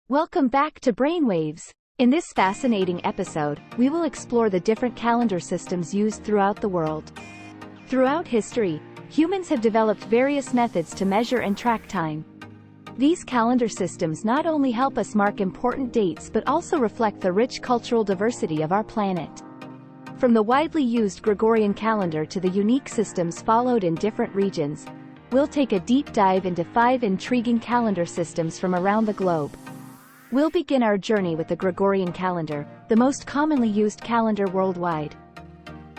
Welcome back to Brainwaves. In this fascinating episode, we will explore the different calendar systems used throughout the world. Throughout history, humans have developed various methods to measure and track time. These calendar systems not only help us mark important dates but also reflect the rich cultural diversity of our planet. From the widely used Gregorian calendar to the unique systems followed in different regions, we'll take a deep dive into 5 intriguing calendar systems from around the globe. We'll begin our journey with the Gregorian calendar, the most commonly used calendar worldwide.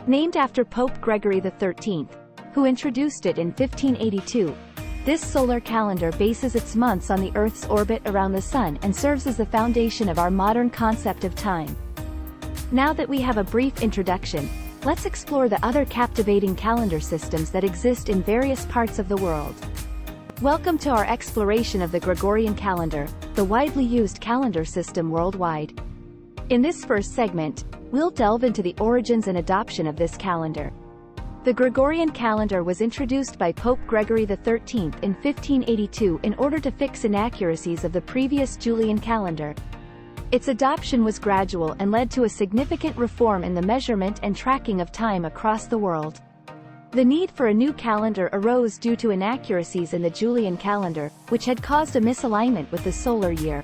Named after Pope Gregory XIII, who introduced it in 1582, this solar calendar bases its months on the Earth's orbit around the Sun and serves as the foundation of our modern concept of time. Now that we have a brief introduction, let's explore the other captivating calendar systems that exist in various parts of the world. Welcome to our exploration of the Gregorian calendar, the widely used calendar system worldwide. In this first segment, we'll delve into the origins and adoption of this calendar. The Gregorian calendar was introduced by Pope Gregory XIII in 1582 in order to fix inaccuracies of the previous Julian calendar. Its adoption was gradual and led to a significant reform in the measurement and tracking of time across the world. The need for a new calendar arose due to inaccuracies in the Julian calendar, which had caused a misalignment with the solar year.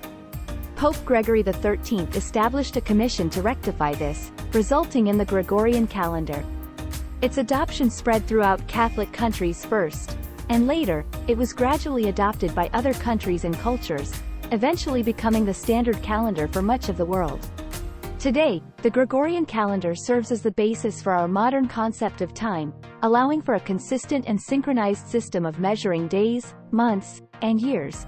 Pope Gregory XIII established a commission to rectify this, resulting in the Gregorian calendar. Its adoption spread throughout Catholic countries first, and later, it was gradually adopted by other countries and cultures, eventually becoming the standard calendar for much of the world. Today, the Gregorian calendar serves as the basis for our modern concept of time, allowing for a consistent and synchronized system of measuring days, months, and years.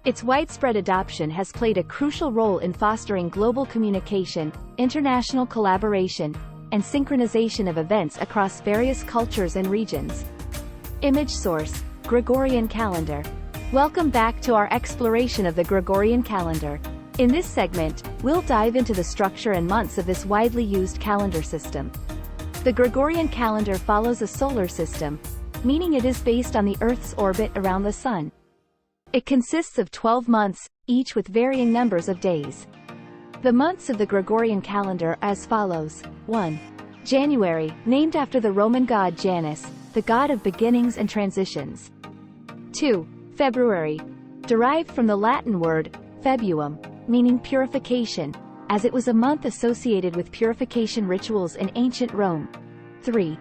Its widespread adoption has played a crucial role in fostering global communication, international collaboration, and synchronization of events across various cultures and regions. Image source: Gregorian calendar. Welcome back to our exploration of the Gregorian calendar. In this segment, we'll dive into the structure and months of this widely used calendar system. The Gregorian calendar follows a solar system, meaning it is based on the Earth's orbit around the Sun. It consists of 12 months, each with varying numbers of days. The months of the Gregorian calendar are as follows. 1. January, named after the Roman god Janus, the god of beginnings and transitions. 2. February, derived from the Latin word febuum, meaning purification, as it was a month associated with purification rituals in ancient Rome. 3.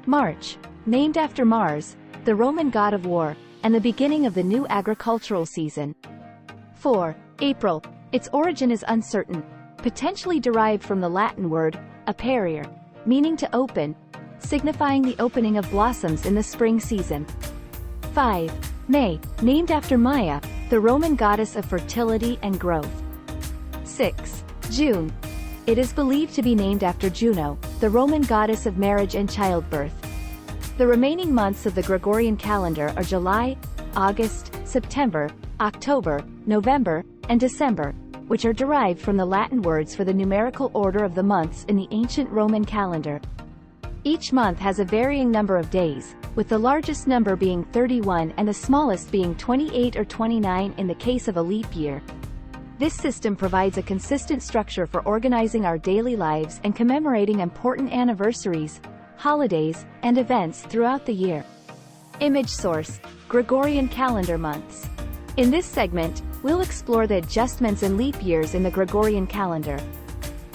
March, named after Mars, the Roman god of war, and the beginning of the new agricultural season. 4. April, its origin is uncertain, potentially derived from the Latin word aperiere, meaning to open, signifying the opening of blossoms in the spring season. 5. May, named after Maya, the Roman goddess of fertility and growth. 6. June. It is believed to be named after Juno, the Roman goddess of marriage and childbirth. The remaining months of the Gregorian calendar are July, August, September, October, November, and December, which are derived from the Latin words for the numerical order of the months in the ancient Roman calendar. Each month has a varying number of days, with the largest number being 31 and the smallest being 28 or 29 in the case of a leap year. This system provides a consistent structure for organizing our daily lives and commemorating important anniversaries, holidays, and events throughout the year. Image source: Gregorian calendar months. In this segment, we'll explore the adjustments and leap years in the Gregorian calendar.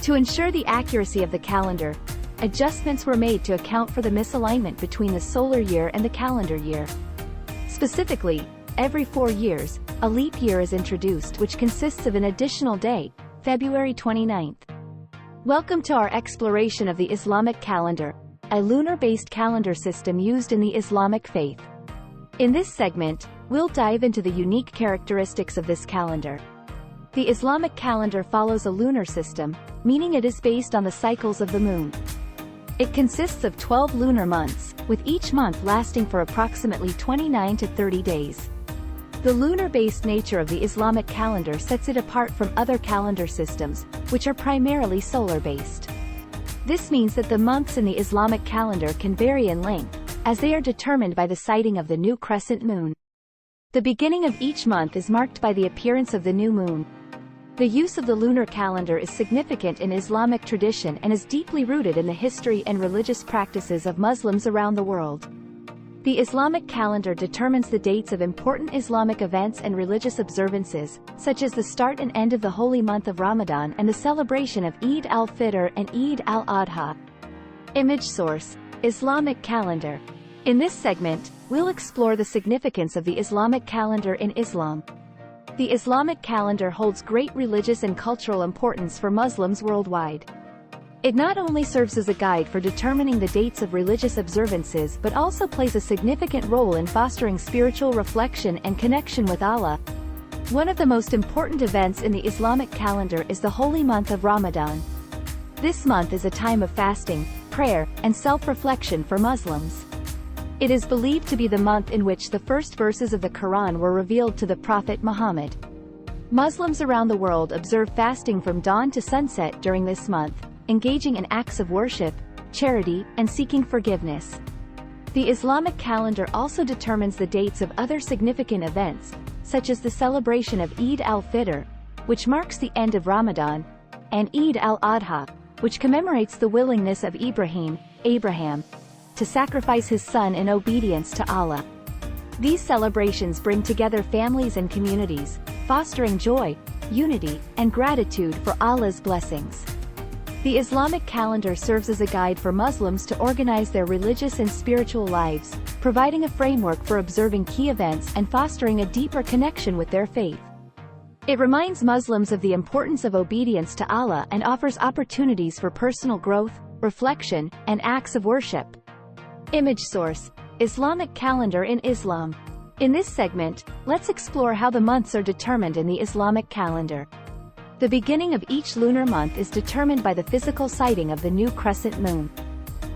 To ensure the accuracy of the calendar, adjustments were made to account for the misalignment between the solar year and the calendar year. Specifically, every 4 years, a leap year is introduced, which consists of an additional day, February 29th. Welcome to our exploration of the Islamic calendar, a lunar-based calendar system used in the Islamic faith. In this segment, we'll dive into the unique characteristics of this calendar. The Islamic calendar follows a lunar system, meaning it is based on the cycles of the moon. It consists of 12 lunar months, with each month lasting for approximately 29 to 30 days. The lunar-based nature of the Islamic calendar sets it apart from other calendar systems, which are primarily solar-based. This means that the months in the Islamic calendar can vary in length, as they are determined by the sighting of the new crescent moon. The beginning of each month is marked by the appearance of the new moon. The use of the lunar calendar is significant in Islamic tradition and is deeply rooted in the history and religious practices of Muslims around the world. The Islamic calendar determines the dates of important Islamic events and religious observances, such as the start and end of the holy month of Ramadan and the celebration of Eid al-Fitr and Eid al-Adha. Image source: Islamic calendar. In this segment, we'll explore the significance of the Islamic calendar in Islam. The Islamic calendar holds great religious and cultural importance for Muslims worldwide. It not only serves as a guide for determining the dates of religious observances but also plays a significant role in fostering spiritual reflection and connection with Allah. One of the most important events in the Islamic calendar is the holy month of Ramadan. This month is a time of fasting, prayer, and self-reflection for Muslims. It is believed to be the month in which the first verses of the Quran were revealed to the Prophet Muhammad. Muslims around the world observe fasting from dawn to sunset during this month, engaging in acts of worship, charity, and seeking forgiveness. The Islamic calendar also determines the dates of other significant events, such as the celebration of Eid al-Fitr, which marks the end of Ramadan, and Eid al-Adha, which commemorates the willingness of Abraham, to sacrifice his son in obedience to Allah. These celebrations bring together families and communities, fostering joy, unity, and gratitude for Allah's blessings. The Islamic calendar serves as a guide for Muslims to organize their religious and spiritual lives, providing a framework for observing key events and fostering a deeper connection with their faith. It reminds Muslims of the importance of obedience to Allah and offers opportunities for personal growth, reflection, and acts of worship. Image source: Islamic calendar in Islam. In this segment, let's explore how the months are determined in the Islamic calendar. The beginning of each lunar month is determined by the physical sighting of the new crescent moon.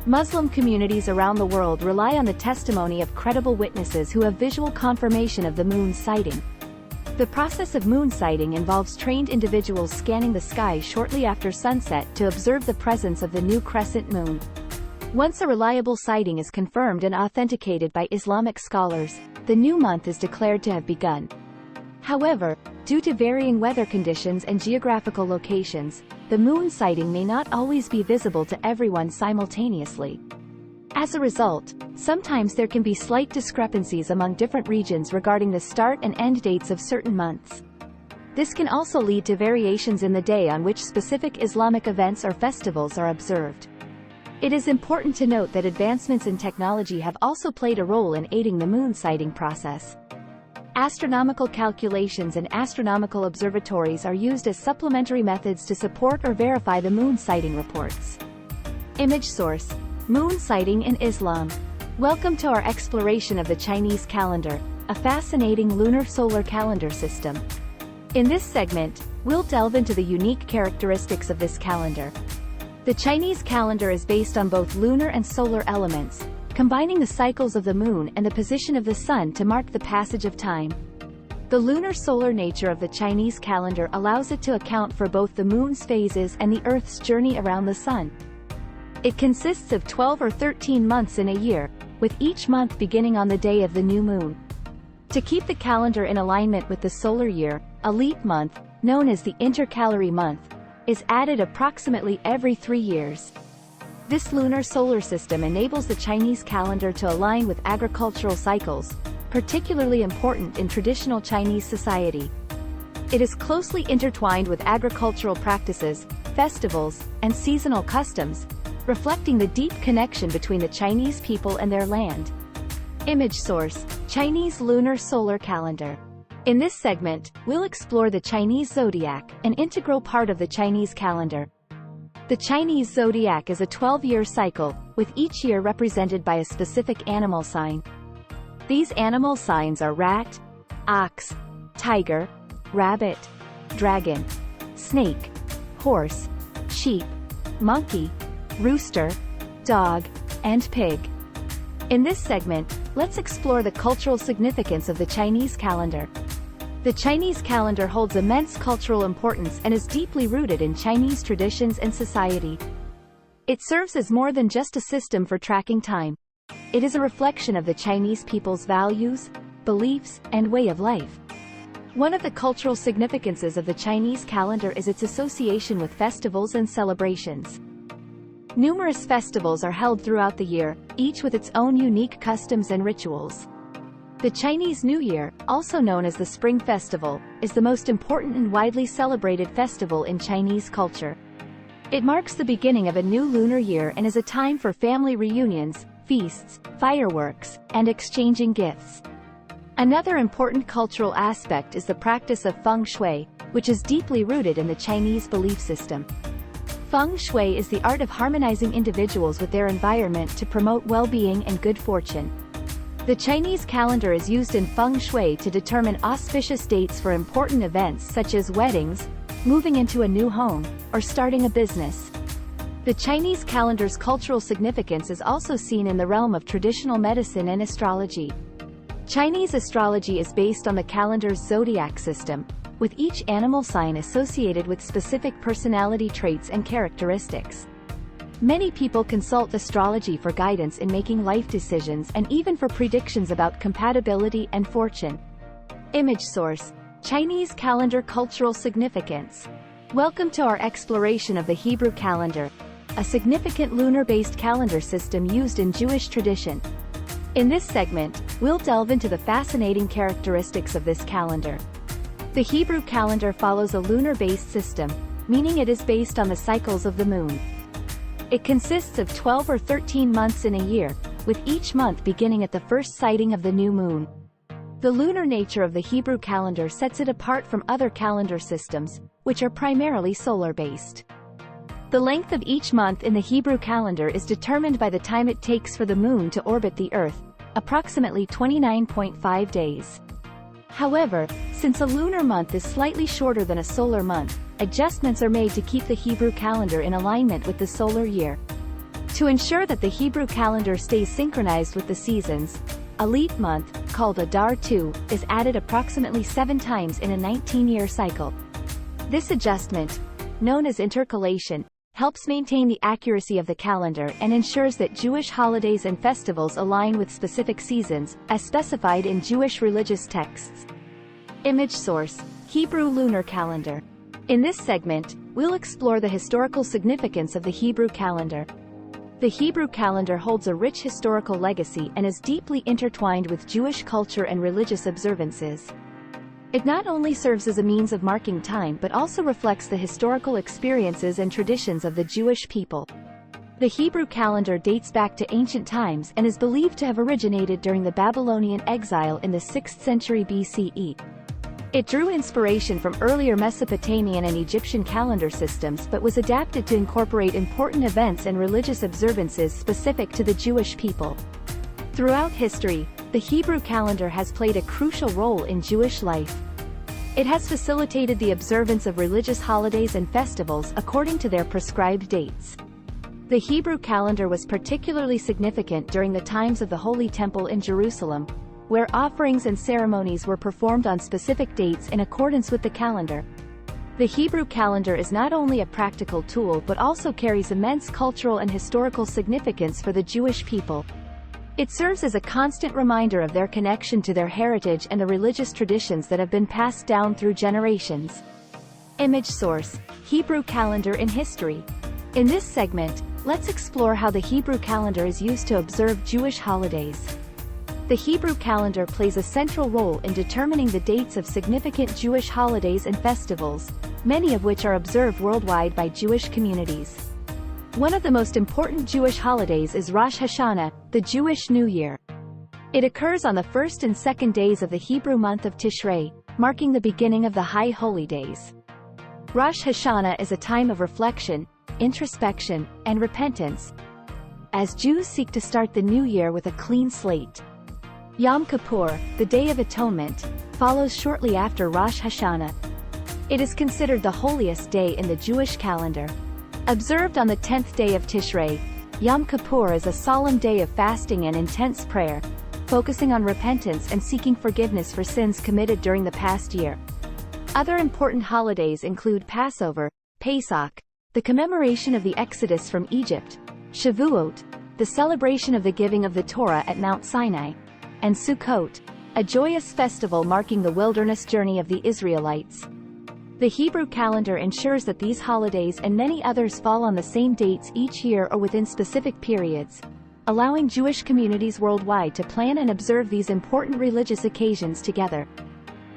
Muslim communities around the world rely on the testimony of credible witnesses who have visual confirmation of the moon's sighting. The process of moon sighting involves trained individuals scanning the sky shortly after sunset to observe the presence of the new crescent moon. Once a reliable sighting is confirmed and authenticated by Islamic scholars, the new month is declared to have begun. However, due to varying weather conditions and geographical locations, the moon sighting may not always be visible to everyone simultaneously. As a result, sometimes there can be slight discrepancies among different regions regarding the start and end dates of certain months. This can also lead to variations in the day on which specific Islamic events or festivals are observed. It is important to note that advancements in technology have also played a role in aiding the moon sighting process. Astronomical calculations and astronomical observatories are used as supplementary methods to support or verify the moon sighting reports. Image source: Moon sighting in Islam. Welcome to our exploration of the Chinese calendar, a fascinating lunar solar calendar system. In this segment, we'll delve into the unique characteristics of this calendar. The Chinese calendar is based on both lunar and solar elements, combining the cycles of the moon and the position of the sun to mark the passage of time. The lunar-solar nature of the Chinese calendar allows it to account for both the moon's phases and the Earth's journey around the sun. It consists of 12 or 13 months in a year, with each month beginning on the day of the new moon. To keep the calendar in alignment with the solar year, a leap month, known as the intercalary month, is added approximately every 3 years. This lunar solar system enables the Chinese calendar to align with agricultural cycles, particularly important in traditional Chinese society. It is closely intertwined with agricultural practices, festivals, and seasonal customs, reflecting the deep connection between the Chinese people and their land. Image source: Chinese lunar solar calendar. In this segment, we'll explore the Chinese zodiac, an integral part of the Chinese calendar. The Chinese zodiac is a 12-year cycle, with each year represented by a specific animal sign. These animal signs are rat, ox, tiger, rabbit, dragon, snake, horse, sheep, monkey, rooster, dog, and pig. In this segment, let's explore the cultural significance of the Chinese calendar. The Chinese calendar holds immense cultural importance and is deeply rooted in Chinese traditions and society. It serves as more than just a system for tracking time. It is a reflection of the Chinese people's values, beliefs, and way of life. One of the cultural significances of the Chinese calendar is its association with festivals and celebrations. Numerous festivals are held throughout the year, each with its own unique customs and rituals. The Chinese New Year, also known as the Spring Festival, is the most important and widely celebrated festival in Chinese culture. It marks the beginning of a new lunar year and is a time for family reunions, feasts, fireworks, and exchanging gifts. Another important cultural aspect is the practice of feng shui, which is deeply rooted in the Chinese belief system. Feng shui is the art of harmonizing individuals with their environment to promote well-being and good fortune. The Chinese calendar is used in feng shui to determine auspicious dates for important events such as weddings, moving into a new home, or starting a business. The Chinese calendar's cultural significance is also seen in the realm of traditional medicine and astrology. Chinese astrology is based on the calendar's zodiac system, with each animal sign associated with specific personality traits and characteristics. Many people consult astrology for guidance in making life decisions and even for predictions about compatibility and fortune. Image source: Chinese calendar cultural significance. Welcome to our exploration of the Hebrew calendar, a significant lunar-based calendar system used in Jewish tradition. In this segment, we'll delve into the fascinating characteristics of this calendar. The Hebrew calendar follows a lunar-based system, meaning it is based on the cycles of the moon. It consists of 12 or 13 months in a year, with each month beginning at the first sighting of the new moon. The lunar nature of the Hebrew calendar sets it apart from other calendar systems, which are primarily solar-based. The length of each month in the Hebrew calendar is determined by the time it takes for the moon to orbit the Earth, approximately 29.5 days. However, since a lunar month is slightly shorter than a solar month, adjustments are made to keep the Hebrew calendar in alignment with the solar year. To ensure that the Hebrew calendar stays synchronized with the seasons, a leap month, called Adar II, is added approximately 7 times in a 19-year cycle. This adjustment, known as intercalation, helps maintain the accuracy of the calendar and ensures that Jewish holidays and festivals align with specific seasons, as specified in Jewish religious texts. Image source: Hebrew lunar calendar. In this segment, we'll explore the historical significance of the Hebrew calendar. The Hebrew calendar holds a rich historical legacy and is deeply intertwined with Jewish culture and religious observances. It not only serves as a means of marking time but also reflects the historical experiences and traditions of the Jewish people. The Hebrew calendar dates back to ancient times and is believed to have originated during the Babylonian exile in the 6th century BCE. It drew inspiration from earlier Mesopotamian and Egyptian calendar systems but was adapted to incorporate important events and religious observances specific to the Jewish people. Throughout history, the Hebrew calendar has played a crucial role in Jewish life. It has facilitated the observance of religious holidays and festivals according to their prescribed dates. The Hebrew calendar was particularly significant during the times of the Holy Temple in Jerusalem, where offerings and ceremonies were performed on specific dates in accordance with the calendar. The Hebrew calendar is not only a practical tool but also carries immense cultural and historical significance for the Jewish people. It serves as a constant reminder of their connection to their heritage and the religious traditions that have been passed down through generations. Image source: Hebrew calendar in history. In this segment, let's explore how the Hebrew calendar is used to observe Jewish holidays. The Hebrew calendar plays a central role in determining the dates of significant Jewish holidays and festivals, many of which are observed worldwide by Jewish communities. One of the most important Jewish holidays is Rosh Hashanah, the Jewish New Year. It occurs on the first and second days of the Hebrew month of Tishrei, marking the beginning of the High Holy Days. Rosh Hashanah is a time of reflection, introspection, and repentance, as Jews seek to start the new year with a clean slate. Yom Kippur, the Day of Atonement, follows shortly after Rosh Hashanah. It is considered the holiest day in the Jewish calendar. Observed on the 10th day of Tishrei, Yom Kippur is a solemn day of fasting and intense prayer, focusing on repentance and seeking forgiveness for sins committed during the past year. Other important holidays include Passover, Pesach, the commemoration of the Exodus from Egypt, Shavuot, the celebration of the giving of the Torah at Mount Sinai, and Sukkot, a joyous festival marking the wilderness journey of the Israelites. The Hebrew calendar ensures that these holidays and many others fall on the same dates each year or within specific periods, allowing Jewish communities worldwide to plan and observe these important religious occasions together.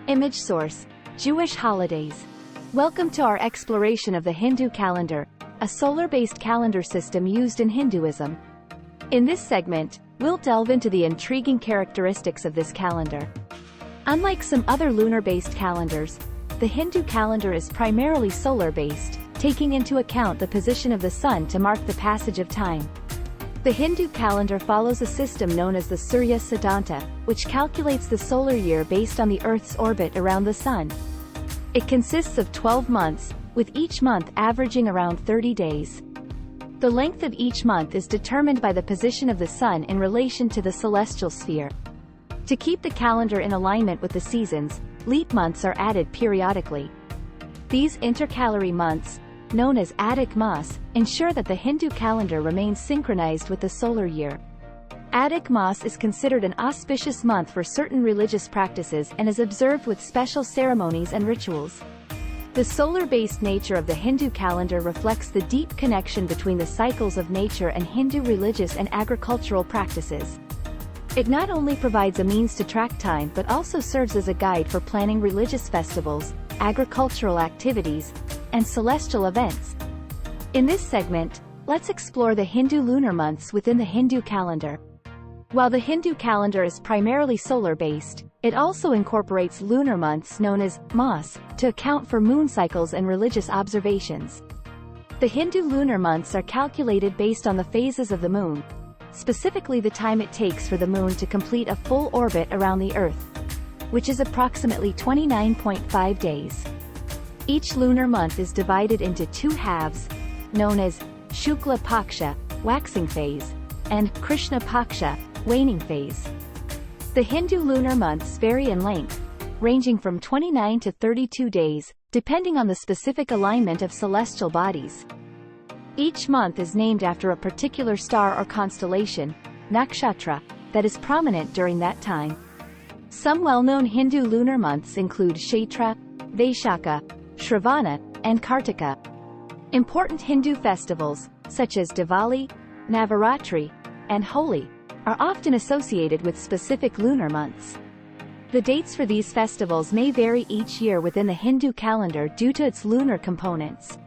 Image source: Jewish holidays. Welcome to our exploration of the Hindu calendar, a solar-based calendar system used in Hinduism. In this segment, we'll delve into the intriguing characteristics of this calendar. Unlike some other lunar-based calendars, the Hindu calendar is primarily solar-based, taking into account the position of the sun to mark the passage of time. The Hindu calendar follows a system known as the Surya Siddhanta, which calculates the solar year based on the Earth's orbit around the sun. It consists of 12 months, with each month averaging around 30 days. The length of each month is determined by the position of the sun in relation to the celestial sphere. To keep the calendar in alignment with the seasons, leap months are added periodically. These intercalary months, known as Adhik Mas, ensure that the Hindu calendar remains synchronized with the solar year. Adhik Mas is considered an auspicious month for certain religious practices and is observed with special ceremonies and rituals. The solar-based nature of the Hindu calendar reflects the deep connection between the cycles of nature and Hindu religious and agricultural practices. It not only provides a means to track time but also serves as a guide for planning religious festivals, agricultural activities, and celestial events. In this segment, let's explore the Hindu lunar months within the Hindu calendar. While the Hindu calendar is primarily solar-based, it also incorporates lunar months known as mas to account for moon cycles and religious observations. The Hindu lunar months are calculated based on the phases of the moon, specifically the time it takes for the moon to complete a full orbit around the Earth, which is approximately 29.5 days. Each lunar month is divided into two halves, known as Shukla Paksha, waxing phase, and Krishna Paksha, waning phase. The Hindu lunar months vary in length, ranging from 29 to 32 days, depending on the specific alignment of celestial bodies. Each month is named after a particular star or constellation, nakshatra, that is prominent during that time. Some well-known Hindu lunar months include Chaitra, Vaishakha, Shravana, and Kartika. Important Hindu festivals, such as Diwali, Navaratri, and Holi, are often associated with specific lunar months. The dates for these festivals may vary each year within the Hindu calendar due to its lunar components.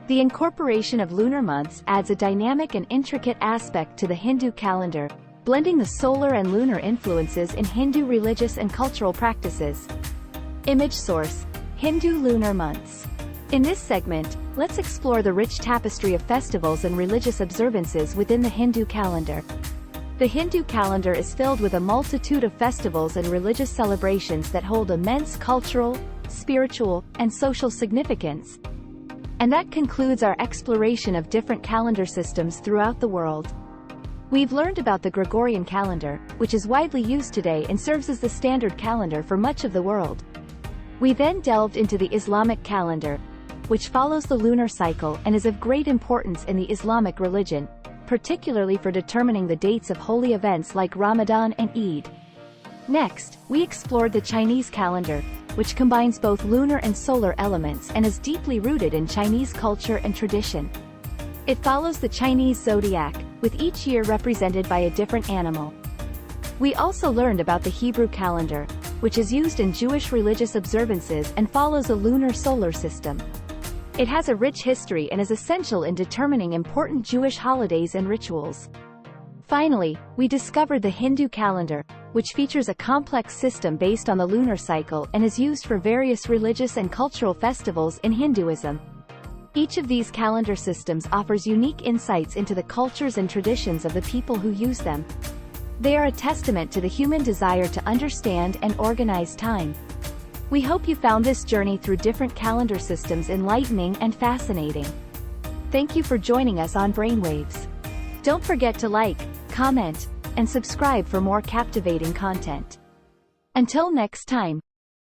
The incorporation of lunar months adds a dynamic and intricate aspect to the Hindu calendar, blending the solar and lunar influences in Hindu religious and cultural practices. Image source: Hindu lunar months. In this segment, let's explore the rich tapestry of festivals and religious observances within the Hindu calendar. The Hindu calendar is filled with a multitude of festivals and religious celebrations that hold immense cultural, spiritual, and social significance. And that concludes our exploration of different calendar systems throughout the world. We've learned about the Gregorian calendar, which is widely used today and serves as the standard calendar for much of the world. We then delved into the Islamic calendar, which follows the lunar cycle and is of great importance in the Islamic religion, particularly for determining the dates of holy events like Ramadan and Eid. Next, we explored the Chinese calendar, which combines both lunar and solar elements and is deeply rooted in Chinese culture and tradition. It follows the Chinese zodiac, with each year represented by a different animal. We also learned about the Hebrew calendar, which is used in Jewish religious observances and follows a lunar solar system. It has a rich history and is essential in determining important Jewish holidays and rituals. Finally, we discovered the Hindu calendar, which features a complex system based on the lunar cycle and is used for various religious and cultural festivals in Hinduism. Each of these calendar systems offers unique insights into the cultures and traditions of the people who use them. They are a testament to the human desire to understand and organize time. We hope you found this journey through different calendar systems enlightening and fascinating. Thank you for joining us on Brainwaves. Don't forget to like, comment, and subscribe for more captivating content. Until next time.